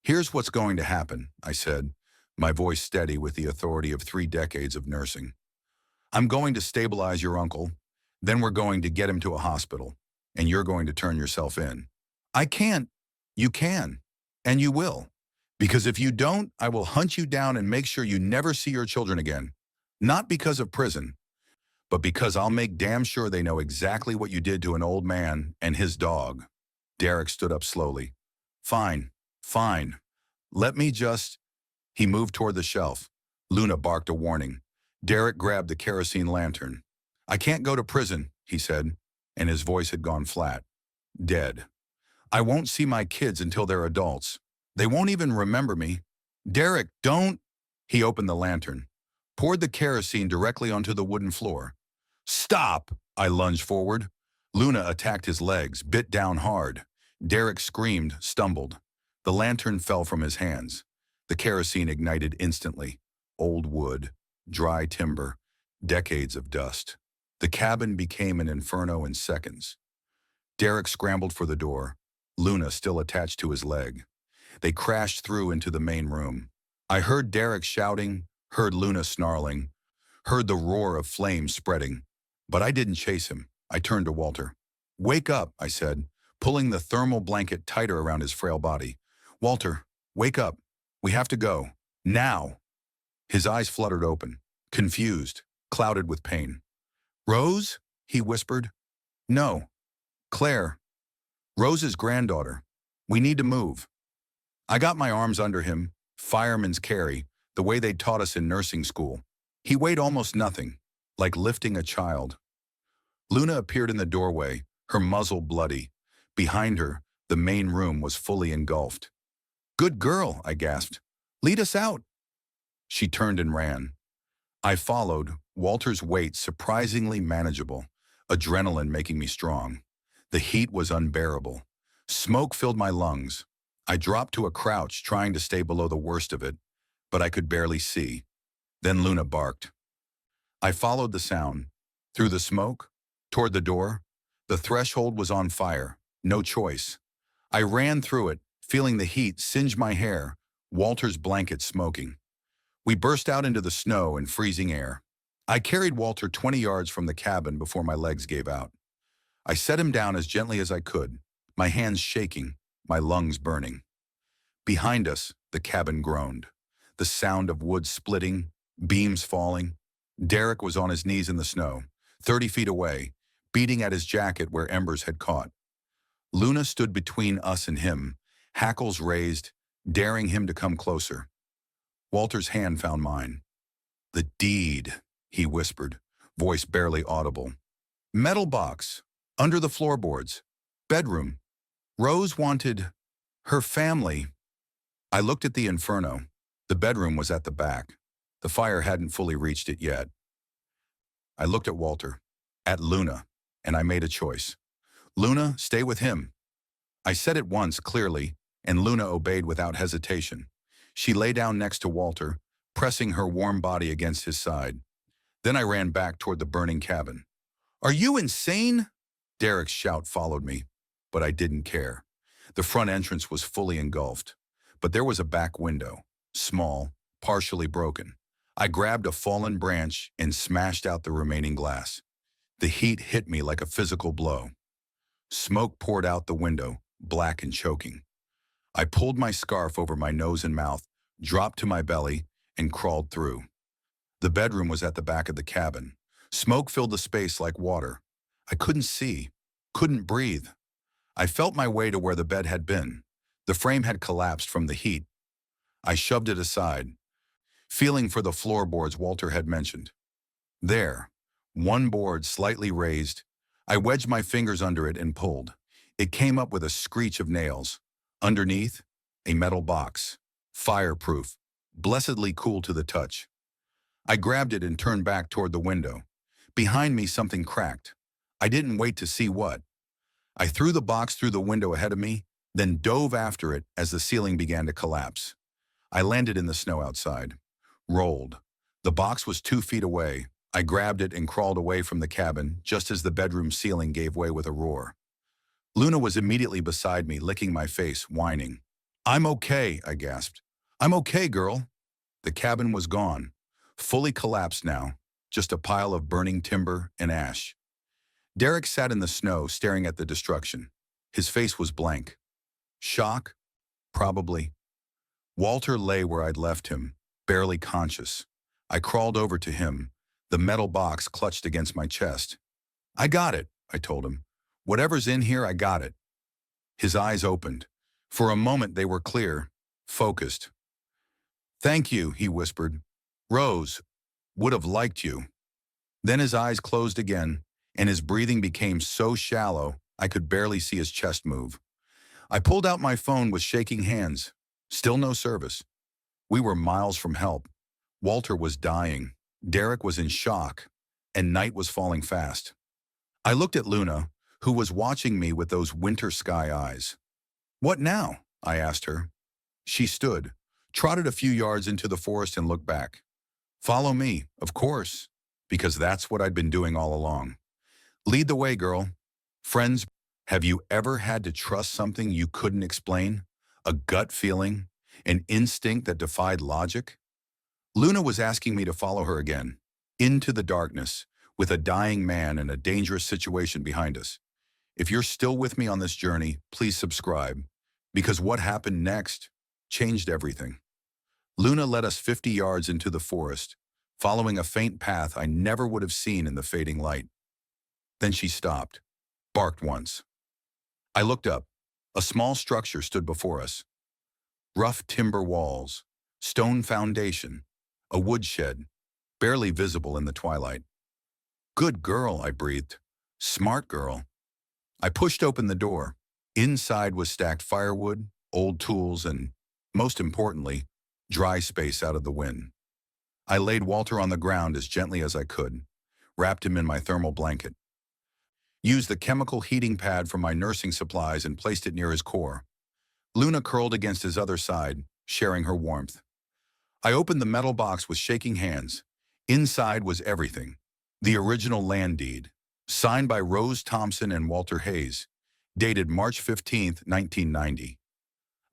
Here's what's going to happen, I said, my voice steady with the authority of 3 decades of nursing. I'm going to stabilize your uncle, then we're going to get him to a hospital, and you're going to turn yourself in. I can't. You can, and you will. Because if you don't, I will hunt you down and make sure you never see your children again. Not because of prison, but because I'll make damn sure they know exactly what you did to an old man and his dog. Derek stood up slowly. Fine, fine. Let me just... He moved toward the shelf. Luna barked a warning. Derek grabbed the kerosene lantern. I can't go to prison, he said, and his voice had gone flat. Dead. I won't see my kids until they're adults. They won't even remember me. Derek, don't... He opened the lantern, poured the kerosene directly onto the wooden floor. Stop! I lunged forward. Luna attacked his legs, bit down hard. Derek screamed, stumbled. The lantern fell from his hands. The kerosene ignited instantly. Old wood, dry timber, decades of dust. The cabin became an inferno in seconds. Derek scrambled for the door, Luna still attached to his leg. They crashed through into the main room. I heard Derek shouting, heard Luna snarling, heard the roar of flames spreading. But I didn't chase him. I turned to Walter. Wake up, I said, pulling the thermal blanket tighter around his frail body. Walter, wake up. We have to go. Now. His eyes fluttered open, confused, clouded with pain. Rose? He whispered. No. Claire. Rose's granddaughter. We need to move. I got my arms under him, fireman's carry, the way they'd taught us in nursing school. He weighed almost nothing, like lifting a child. Luna appeared in the doorway, her muzzle bloody. Behind her, the main room was fully engulfed. Good girl, I gasped. Lead us out. She turned and ran. I followed, Walter's weight surprisingly manageable, adrenaline making me strong. The heat was unbearable. Smoke filled my lungs. I dropped to a crouch, trying to stay below the worst of it, but I could barely see. Then Luna barked. I followed the sound. Through the smoke, toward the door. The threshold was on fire. No choice. I ran through it, feeling the heat singe my hair, Walter's blanket smoking. We burst out into the snow and freezing air. I carried Walter 20 yards from the cabin before my legs gave out. I set him down as gently as I could, my hands shaking, my lungs burning. Behind us, the cabin groaned. The sound of wood splitting, beams falling. Derek was on his knees in the snow, 30 feet away, beating at his jacket where embers had caught. Luna stood between us and him, hackles raised, daring him to come closer. Walter's hand found mine. The deed, he whispered, voice barely audible. Metal box, under the floorboards, bedroom. Rose wanted her family. I looked at the inferno. The bedroom was at the back. The fire hadn't fully reached it yet. I looked at Walter, at Luna, and I made a choice. Luna, stay with him. I said it once, clearly, and Luna obeyed without hesitation. She lay down next to Walter, pressing her warm body against his side. Then I ran back toward the burning cabin. "Are you insane?" Derek's shout followed me, but I didn't care. The front entrance was fully engulfed, but there was a back window, small, partially broken. I grabbed a fallen branch and smashed out the remaining glass. The heat hit me like a physical blow. Smoke poured out the window, black and choking. I pulled my scarf over my nose and mouth, dropped to my belly, and crawled through. The bedroom was at the back of the cabin. Smoke filled the space like water. I couldn't see, couldn't breathe. I felt my way to where the bed had been. The frame had collapsed from the heat. I shoved it aside, feeling for the floorboards Walter had mentioned. There, one board slightly raised. I wedged my fingers under it and pulled. It came up with a screech of nails. Underneath, a metal box, fireproof, blessedly cool to the touch. I grabbed it and turned back toward the window. Behind me, something cracked. I didn't wait to see what. I threw the box through the window ahead of me, then dove after it as the ceiling began to collapse. I landed in the snow outside. Rolled. The box was 2 feet away. I grabbed it and crawled away from the cabin just as the bedroom ceiling gave way with a roar. Luna was immediately beside me, licking my face, whining. "I'm okay," I gasped. "I'm okay, girl." The cabin was gone, fully collapsed now, just a pile of burning timber and ash. Derek sat in the snow, staring at the destruction. His face was blank. Shock? Probably. Walter lay where I'd left him, barely conscious. I crawled over to him, the metal box clutched against my chest. "I got it," I told him. "Whatever's in here, I got it." His eyes opened. For a moment they were clear, focused. "Thank you," he whispered. "Rose would have liked you." Then his eyes closed again, and his breathing became so shallow I could barely see his chest move. I pulled out my phone with shaking hands. Still no service. We were miles from help. Walter was dying. Derek was in shock, and night was falling fast. I looked at Luna, who was watching me with those winter sky eyes. "What now?" I asked her. She stood, trotted a few yards into the forest and looked back. "Follow me, of course," because that's what I'd been doing all along. "Lead the way, girl." Friends, have you ever had to trust something you couldn't explain? A gut feeling? An instinct that defied logic? Luna was asking me to follow her again, into the darkness, with a dying man and a dangerous situation behind us. If you're still with me on this journey, please subscribe, because what happened next changed everything. Luna led us 50 yards into the forest, following a faint path I never would have seen in the fading light. Then she stopped, barked once. I looked up. A small structure stood before us. Rough timber walls, stone foundation, a woodshed, barely visible in the twilight. "Good girl," I breathed. "Smart girl." I pushed open the door. Inside was stacked firewood, old tools, and, most importantly, dry space out of the wind. I laid Walter on the ground as gently as I could, wrapped him in my thermal blanket, used the chemical heating pad from my nursing supplies and placed it near his core. Luna curled against his other side, sharing her warmth. I opened the metal box with shaking hands. Inside was everything. The original land deed, signed by Rose Thompson and Walter Hayes, dated March 15, 1990.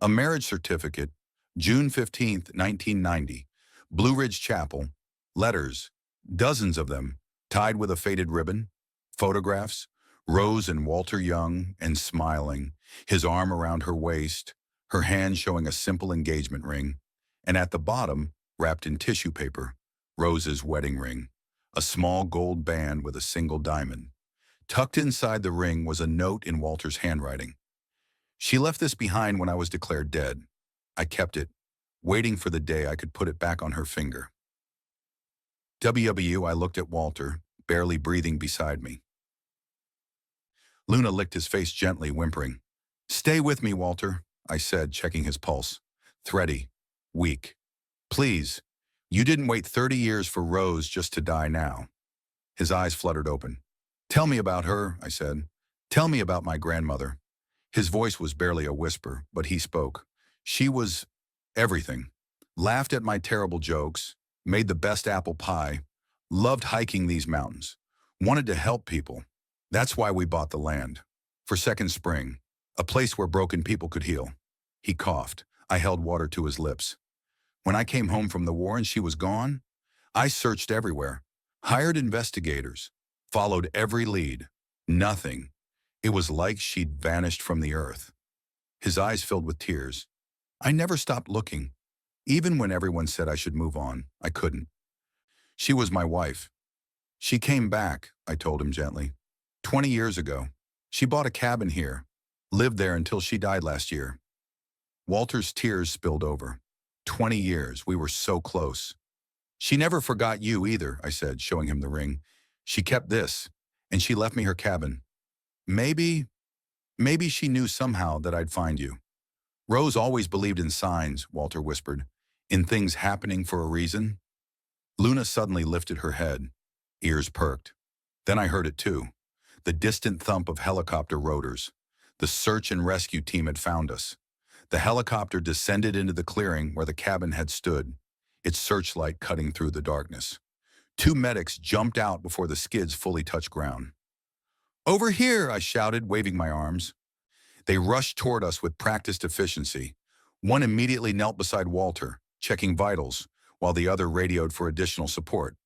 A marriage certificate, June 15, 1990, Blue Ridge Chapel, letters, dozens of them, tied with a faded ribbon, photographs, Rose and Walter young and smiling, his arm around her waist, her hand showing a simple engagement ring, and at the bottom, wrapped in tissue paper, Rose's wedding ring, a small gold band with a single diamond. Tucked inside the ring was a note in Walter's handwriting. "She left this behind when I was declared dead. I kept it, waiting for the day I could put it back on her finger." I looked at Walter, barely breathing beside me. Luna licked his face gently, whimpering. "Stay with me, Walter," I said, checking his pulse. Thready, weak. "Please, you didn't wait 30 years for Rose just to die now." His eyes fluttered open. "Tell me about her," I said. "Tell me about my grandmother." His voice was barely a whisper, but he spoke. "She was everything. Laughed at my terrible jokes, made the best apple pie, loved hiking these mountains. wanted to help people. That's why we bought the land. For Second Spring, a place where broken people could heal. He coughed. I held water to his lips. When I came home from the war and she was gone, I searched everywhere, hired investigators, followed every lead. Nothing. It was like she'd vanished from the earth. His eyes filled with tears. I never stopped looking. Even when everyone said I should move on, I couldn't. She was my wife. She came back, I told him gently. 20 years ago. She bought a cabin here, lived there until she died last year. Walter's tears spilled over. 20 years, we were so close. She never forgot you either, I said, showing him the ring. She kept this, and she left me her cabin. Maybe she knew somehow that I'd find you. Rose always believed in signs, Walter whispered, in things happening for a reason. Luna suddenly lifted her head. Ears perked. Then I heard it too. The distant thump of helicopter rotors. The search and rescue team had found us. The helicopter descended into the clearing where the cabin had stood, its searchlight cutting through the darkness. 2 medics jumped out before the skids fully touched ground. "Over here!" I shouted, waving my arms. They rushed toward us with practiced efficiency. One immediately knelt beside Walter, checking vitals, while the other radioed for additional support.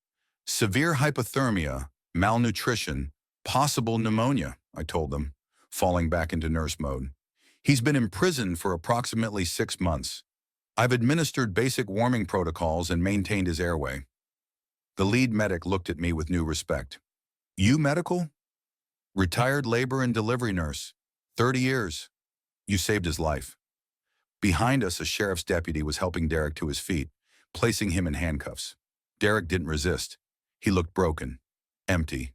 "Severe hypothermia, malnutrition, possible pneumonia," I told them, falling back into nurse mode. "He's been imprisoned for approximately 6 months. I've administered basic warming protocols and maintained his airway." The lead medic looked at me with new respect. "You medical?" "Retired labor and delivery nurse. 30 years. You saved his life." Behind us, a sheriff's deputy was helping Derek to his feet, placing him in handcuffs. Derek didn't resist. He looked broken, empty.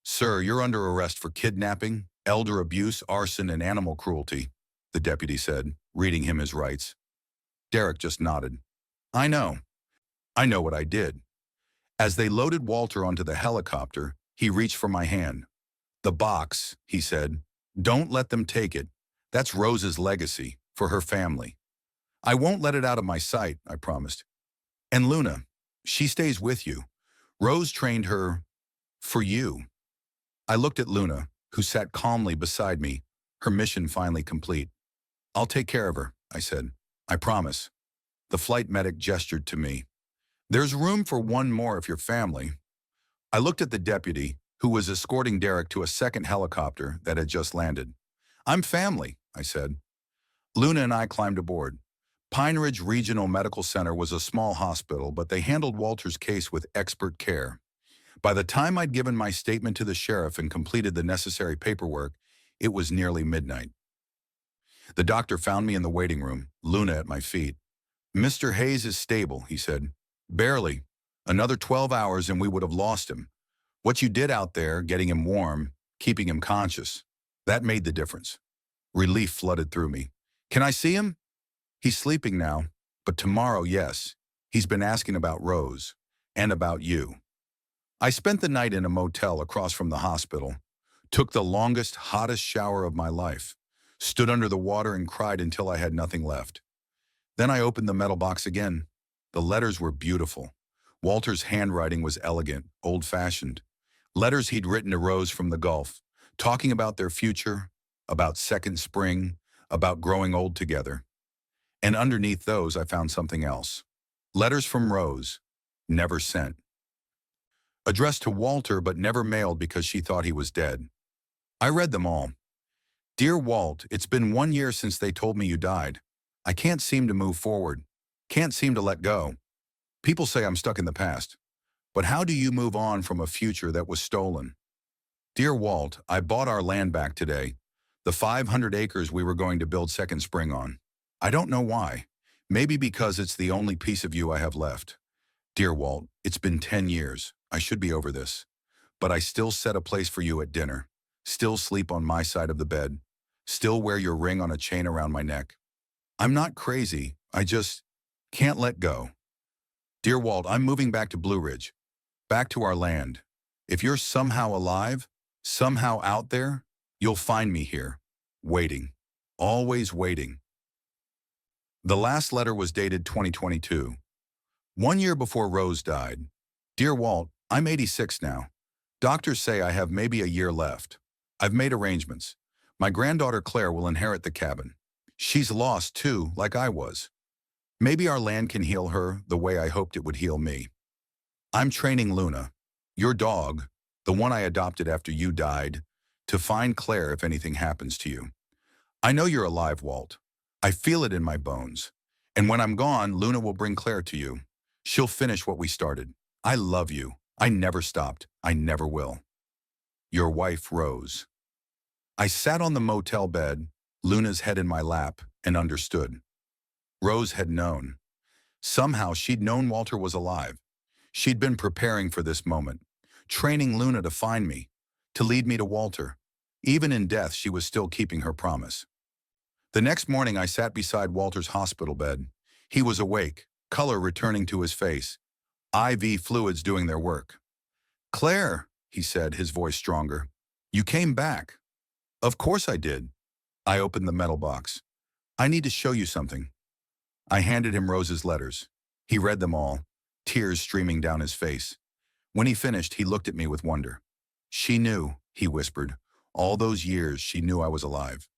"Sir, you're under arrest for kidnapping, elder abuse, arson, and animal cruelty," the deputy said, reading him his rights. Derek just nodded. I know what I did." As they loaded Walter onto the helicopter, he reached for my hand. "The box," he said. "Don't let them take it. That's Rose's legacy, for her family." "I won't let it out of my sight," I promised. "And Luna, she stays with you. Rose trained her for you." I looked at Luna, who sat calmly beside me, her mission finally complete. "I'll take care of her," I said. "I promise." The flight medic gestured to me. "There's room for one more if you're family." I looked at the deputy, who was escorting Derek to a second helicopter that had just landed. "I'm family," I said. Luna and I climbed aboard. Pine Ridge Regional Medical Center was a small hospital, but they handled Walter's case with expert care. By the time I'd given my statement to the sheriff and completed the necessary paperwork, it was nearly midnight. The doctor found me in the waiting room, Luna at my feet. "Mr. Hayes is stable," he said. "Barely. Another 12 hours and we would have lost him. What you did out there, getting him warm, keeping him conscious, that made the difference." Relief flooded through me. "Can I see him?" "He's sleeping now, but tomorrow, yes. He's been asking about Rose, and about you." I spent the night in a motel across from the hospital, took the longest, hottest shower of my life, stood under the water and cried until I had nothing left. Then I opened the metal box again. The letters were beautiful. Walter's handwriting was elegant, old-fashioned. Letters he'd written to Rose from the Gulf, talking about their future, about Second Spring, about growing old together. And underneath those, I found something else. Letters from Rose, never sent. Addressed to Walter, but never mailed because she thought he was dead. I read them all. "Dear Walt, it's been 1 year since they told me you died. I can't seem to move forward. Can't seem to let go. People say I'm stuck in the past. But how do you move on from a future that was stolen? Dear Walt, I bought our land back today, the 500 acres we were going to build Second Spring on. I don't know why. Maybe because it's the only piece of you I have left. Dear Walt, it's been 10 years. I should be over this. But I still set a place for you at dinner. Still sleep on my side of the bed. Still wear your ring on a chain around my neck. I'm not crazy. I just can't let go. Dear Walt, I'm moving back to Blue Ridge. Back to our land. If you're somehow alive, somehow out there, you'll find me here. Waiting. Always waiting." The last letter was dated 2022. 1 year before Rose died. "Dear Walt, I'm 86 now. Doctors say I have maybe a year left. I've made arrangements. My granddaughter Claire will inherit the cabin. She's lost too, like I was. Maybe our land can heal her the way I hoped it would heal me. I'm training Luna, your dog, the one I adopted after you died, to find Claire if anything happens to you. I know you're alive, Walt. I feel it in my bones. And when I'm gone, Luna will bring Claire to you. She'll finish what we started. I love you. I never stopped. I never will. Your wife, Rose. I sat on the motel bed, Luna's head in my lap, and understood. Rose had known. Somehow she'd known Walter was alive. She'd been preparing for this moment, training Luna to find me, to lead me to Walter. Even in death, she was still keeping her promise. The next morning, I sat beside Walter's hospital bed. He was awake, color returning to his face, IV fluids doing their work. "Claire," he said, his voice stronger, "you came back." "Of course I did." I opened the metal box. "I need to show you something." I handed him Rose's letters. He read them all, tears streaming down his face. When he finished, he looked at me with wonder. "She knew," he whispered. "All those years, she knew I was alive."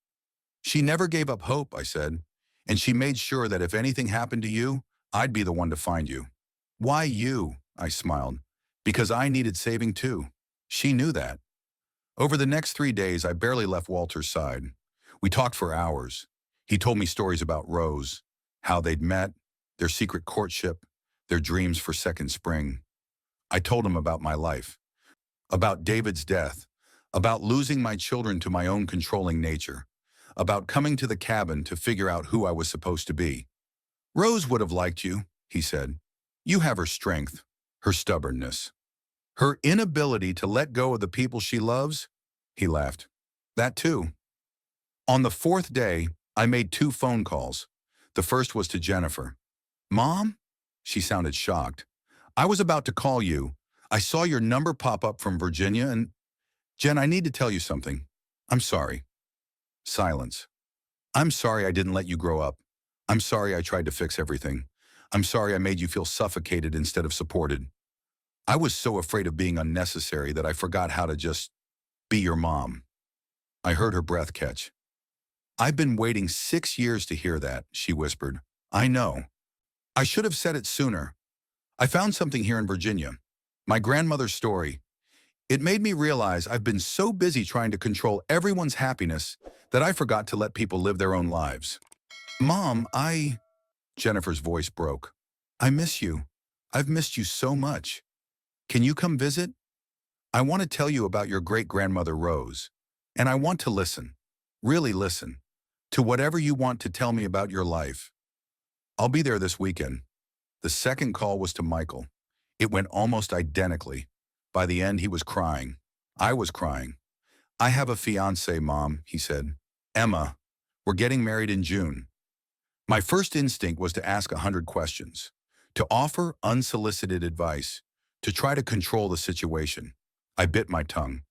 "She never gave up hope," I said, "and she made sure that if anything happened to you, I'd be the one to find you." "Why you?" I smiled. "Because I needed saving too." She knew that. Over the next 3 days, I barely left Walter's side. We talked for hours. He told me stories about Rose, how they'd met, their secret courtship, their dreams for second spring. I told him about my life, about David's death, about losing my children to my own controlling nature, about coming to the cabin to figure out who I was supposed to be. "Rose would have liked you," he said. "You have her strength, her stubbornness, her inability to let go of the people she loves." He laughed. "That too." On the 4th day, I made 2 phone calls. The first was to Jennifer. "Mom?" She sounded shocked. "I was about to call you. I saw your number pop up from Virginia and... Jen, I need to tell you something. I'm sorry." Silence. "I'm sorry I didn't let you grow up. I'm sorry I tried to fix everything. I'm sorry I made you feel suffocated instead of supported. I was so afraid of being unnecessary that I forgot how to just be your mom." I heard her breath catch. "I've been waiting 6 years to hear that," she whispered. "I know. I should have said it sooner. I found something here in Virginia. My grandmother's story. It made me realize I've been so busy trying to control everyone's happiness that I forgot to let people live their own lives." "Mom, Jennifer's voice broke. "I miss you. I've missed you so much. Can you come visit? I want to tell you about your great-grandmother Rose. And I want to listen, really listen, to whatever you want to tell me about your life. I'll be there this weekend." The second call was to Michael. It went almost identically. By the end, he was crying. I was crying. "I have a fiancée, Mom," he said. "Emma. We're getting married in June." My first instinct was to ask 100 questions, to offer unsolicited advice, to try to control the situation. I bit my tongue.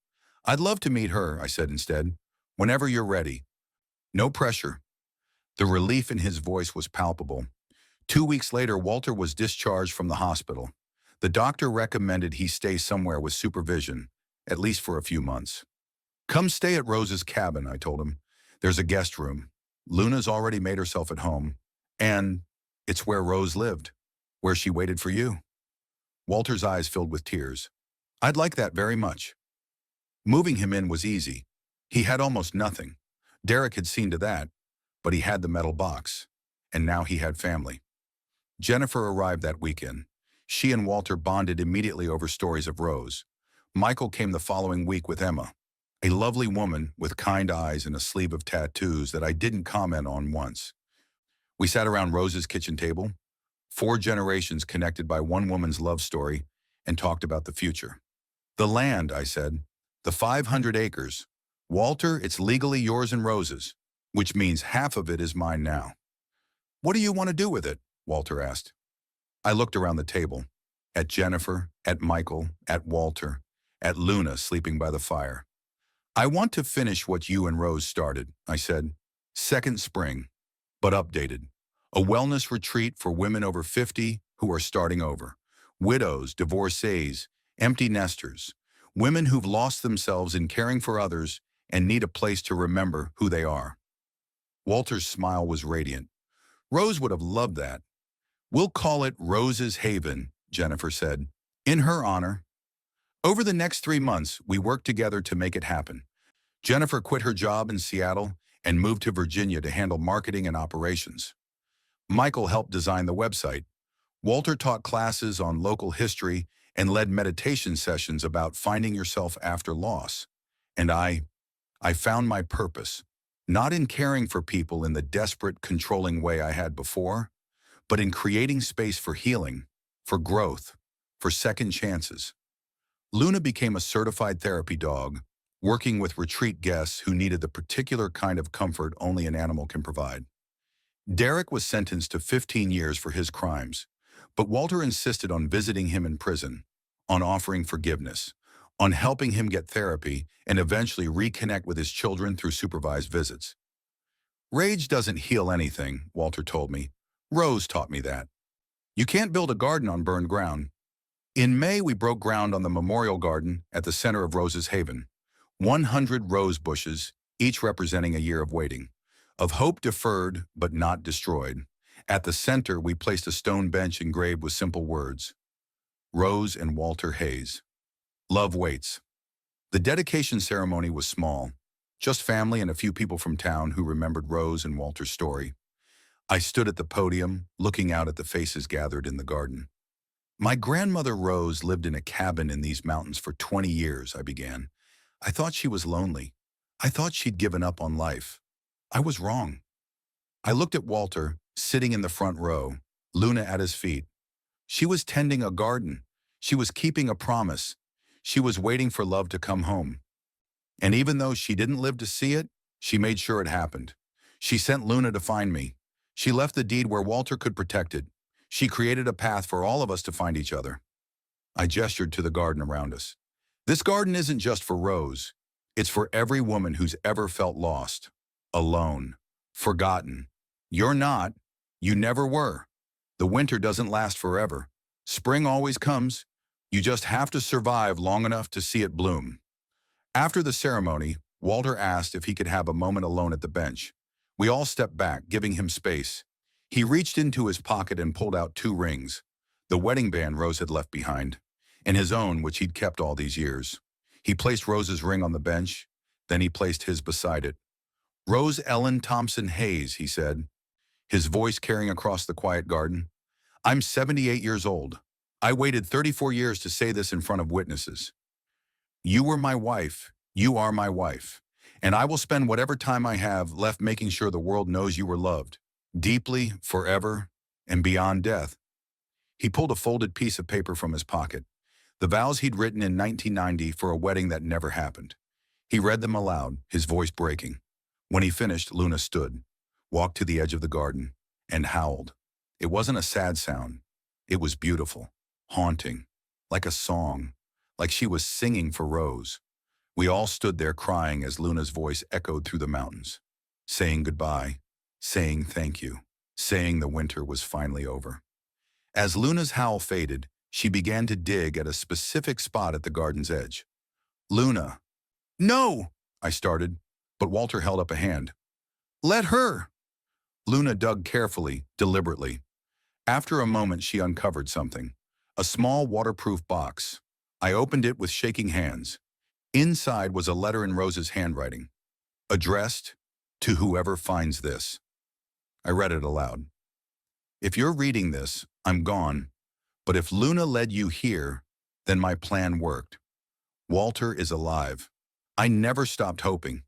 "I'd love to meet her," I said instead. "Whenever you're ready. No pressure." The relief in his voice was palpable. 2 weeks later, Walter was discharged from the hospital. The doctor recommended he stay somewhere with supervision, at least for a few months. "Come stay at Rose's cabin," I told him. "There's a guest room. Luna's already made herself at home. And it's where Rose lived, where she waited for you." Walter's eyes filled with tears. "I'd like that very much." Moving him in was easy. He had almost nothing. Derek had seen to that, but he had the metal box. And now he had family. Jennifer arrived that weekend. She and Walter bonded immediately over stories of Rose. Michael came the following week with Emma, a lovely woman with kind eyes and a sleeve of tattoos that I didn't comment on once. We sat around Rose's kitchen table, 4 generations connected by one woman's love story, and talked about the future. "The land," I said, "the 500 acres. Walter, it's legally yours and Rose's, which means half of it is mine now." "What do you want to do with it?" Walter asked. I looked around the table, at Jennifer, at Michael, at Walter, at Luna sleeping by the fire. "I want to finish what you and Rose started," I said. "Second spring, but updated. A wellness retreat for women over 50 who are starting over. Widows, divorcees, empty nesters. Women who've lost themselves in caring for others and need a place to remember who they are. Walter's smile was radiant. Rose would have loved that. We'll call it Rose's Haven, Jennifer said, in her honor. Over the next 3 months, we worked together to make it happen. Jennifer quit her job in Seattle and moved to Virginia to handle marketing and operations. Michael helped design the website. Walter taught classes on local history and led meditation sessions about finding yourself after loss. And I found my purpose, not in caring for people in the desperate, controlling way I had before, but in creating space for healing, for growth, for second chances. Luna became a certified therapy dog, working with retreat guests who needed the particular kind of comfort only an animal can provide. Derek was sentenced to 15 years for his crimes, but Walter insisted on visiting him in prison, on offering forgiveness, on helping him get therapy and eventually reconnect with his children through supervised visits. Rage doesn't heal anything, Walter told me. Rose taught me that. You can't build a garden on burned ground. In May, we broke ground on the memorial garden at the center of Rose's Haven. 100 rose bushes, each representing a year of waiting, of hope deferred but not destroyed. At the center, we placed a stone bench engraved with simple words, Rose and Walter Hayes. Love waits. The dedication ceremony was small, just family and a few people from town who remembered Rose and Walter's story. I stood at the podium, looking out at the faces gathered in the garden. My grandmother Rose lived in a cabin in these mountains for 20 years, I began. I thought she was lonely. I thought she'd given up on life. I was wrong. I looked at Walter, sitting in the front row, Luna at his feet. She was tending a garden. She was keeping a promise. She was waiting for love to come home. And even though she didn't live to see it, she made sure it happened. She sent Luna to find me. She left the deed where Walter could protect it. She created a path for all of us to find each other. I gestured to the garden around us. This garden isn't just for Rose. It's for every woman who's ever felt lost, alone, forgotten. You're not. You never were. The winter doesn't last forever. Spring always comes. You just have to survive long enough to see it bloom. After the ceremony, Walter asked if he could have a moment alone at the bench. We all stepped back, giving him space. He reached into his pocket and pulled out 2 rings, the wedding band Rose had left behind, and his own, which he'd kept all these years. He placed Rose's ring on the bench, then he placed his beside it. Rose Ellen Thompson Hayes, he said, his voice carrying across the quiet garden. I'm 78 years old. I waited 34 years to say this in front of witnesses. You were my wife. You are my wife. And I will spend whatever time I have left making sure the world knows you were loved, deeply, forever, and beyond death. He pulled a folded piece of paper from his pocket, the vows he'd written in 1990 for a wedding that never happened. He read them aloud, his voice breaking. When he finished, Luna stood, walked to the edge of the garden, and howled. It wasn't a sad sound. It was beautiful, haunting, like a song, like she was singing for Rose. We all stood there crying as Luna's voice echoed through the mountains, saying goodbye, saying thank you, saying the winter was finally over. As Luna's howl faded, she began to dig at a specific spot at the garden's edge. Luna. No, I started, but Walter held up a hand. Let her. Luna dug carefully, deliberately. After a moment, she uncovered something, a small waterproof box. I opened it with shaking hands. Inside was a letter in Rose's handwriting, addressed to whoever finds this. I read it aloud. If you're reading this, I'm gone, but if Luna led you here, then my plan worked. Walter is alive. I never stopped hoping.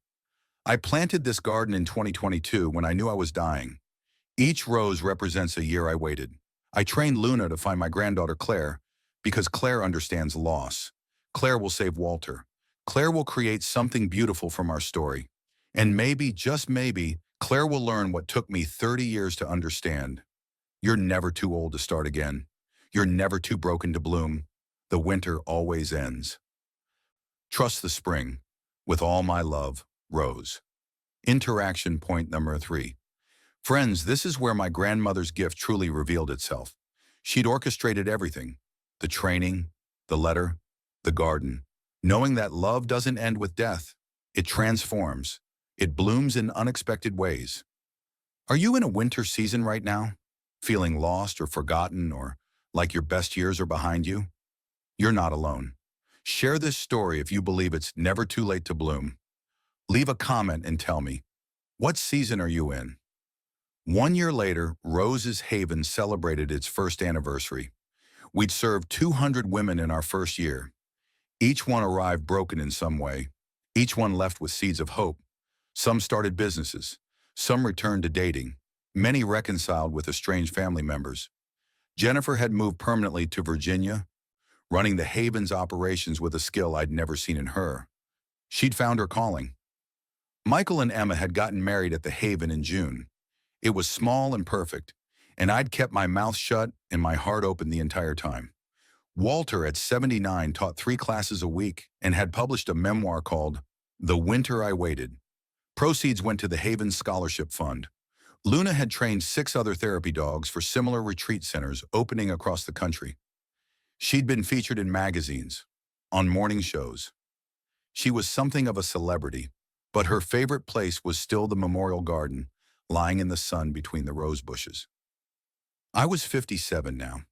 I planted this garden in 2022 when I knew I was dying. Each rose represents a year I waited. I trained Luna to find my granddaughter Claire because Claire understands loss. Claire will save Walter. Claire will create something beautiful from our story. And maybe, just maybe, Claire will learn what took me 30 years to understand. You're never too old to start again. You're never too broken to bloom. The winter always ends. Trust the spring. With all my love, Rose. Interaction point number 3. Friends, this is where my grandmother's gift truly revealed itself. She'd orchestrated everything. The training, the letter, the garden. knowing that love doesn't end with death. It transforms. It blooms in unexpected ways. Are you in a winter season right now? Feeling lost or forgotten or like your best years are behind you? You're not alone. Share this story if you believe it's never too late to bloom. Leave a comment and tell me, what season are you in? 1 year later, Rose's Haven celebrated its first anniversary. We'd served 200 women in our first year. Each one arrived broken in some way. Each one left with seeds of hope. Some started businesses. Some returned to dating. Many reconciled with estranged family members. Jennifer had moved permanently to Virginia, running the Haven's operations with a skill I'd never seen in her. She'd found her calling. Michael and Emma had gotten married at the Haven in June. It was small and perfect, and I'd kept my mouth shut and my heart open the entire time. Walter, at 79, taught 3 classes a week and had published a memoir called The Winter I Waited. Proceeds went to the Haven Scholarship Fund. Luna had trained 6 other therapy dogs for similar retreat centers opening across the country. She'd been featured in magazines, on morning shows. She was something of a celebrity, but her favorite place was still the memorial garden, lying in the sun between the rose bushes. I was 57 now.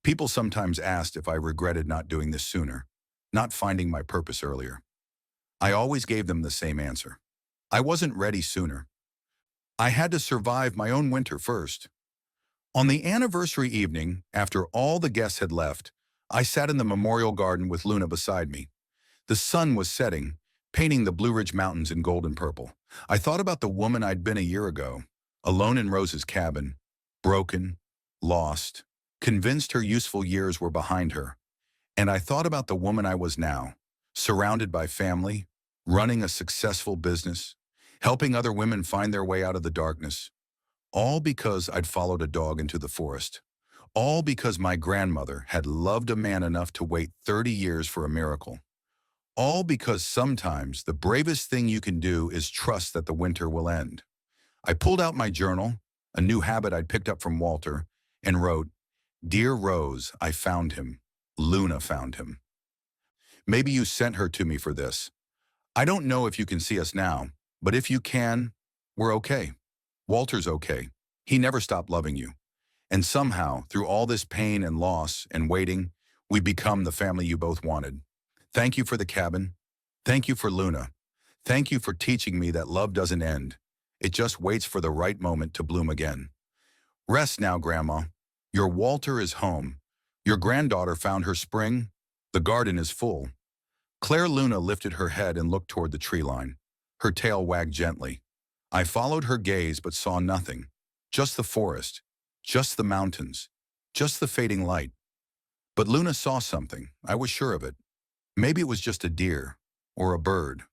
People sometimes asked if I regretted not doing this sooner, not finding my purpose earlier. I always gave them the same answer. I wasn't ready sooner. I had to survive my own winter first. On the anniversary evening, after all the guests had left, I sat in the memorial garden with Luna beside me. The sun was setting, painting the Blue Ridge Mountains in gold and purple. I thought about the woman I'd been a year ago, alone in Rose's cabin, broken, lost, convinced her useful years were behind her. And I thought about the woman I was now, surrounded by family, running a successful business, helping other women find their way out of the darkness. All because I'd followed a dog into the forest. All because my grandmother had loved a man enough to wait 30 years for a miracle. All because sometimes the bravest thing you can do is trust that the winter will end. I pulled out my journal, a new habit I'd picked up from Walter, and wrote, "Dear Rose, I found him. Luna found him." Maybe you sent her to me for this. I don't know if you can see us now, but if you can, we're okay. Walter's okay. He never stopped loving you. And somehow, through all this pain and loss and waiting, we become the family you both wanted. Thank you for the cabin. Thank you for Luna. Thank you for teaching me that love doesn't end. It just waits for the right moment to bloom again. Rest now, Grandma. Your Walter is home. Your granddaughter found her spring. The garden is full. Claire Luna lifted her head and looked toward the tree line. Her tail wagged gently. I followed her gaze but saw nothing. Just the forest. Just the mountains. Just the fading light. But Luna saw something. I was sure of it. Maybe it was just a deer, or a bird,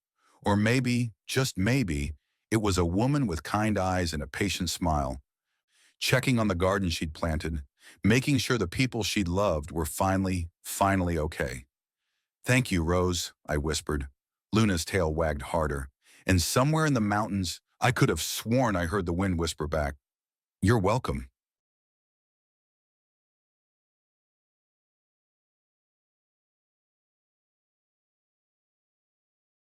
or maybe, just maybe, it was a woman with kind eyes and a patient smile, checking on the garden she'd planted, making sure the people she'd loved were finally okay. Thank you, Rose, I whispered. Luna's tail wagged harder, and somewhere in the mountains, I could have sworn I heard the wind whisper back, "You're welcome."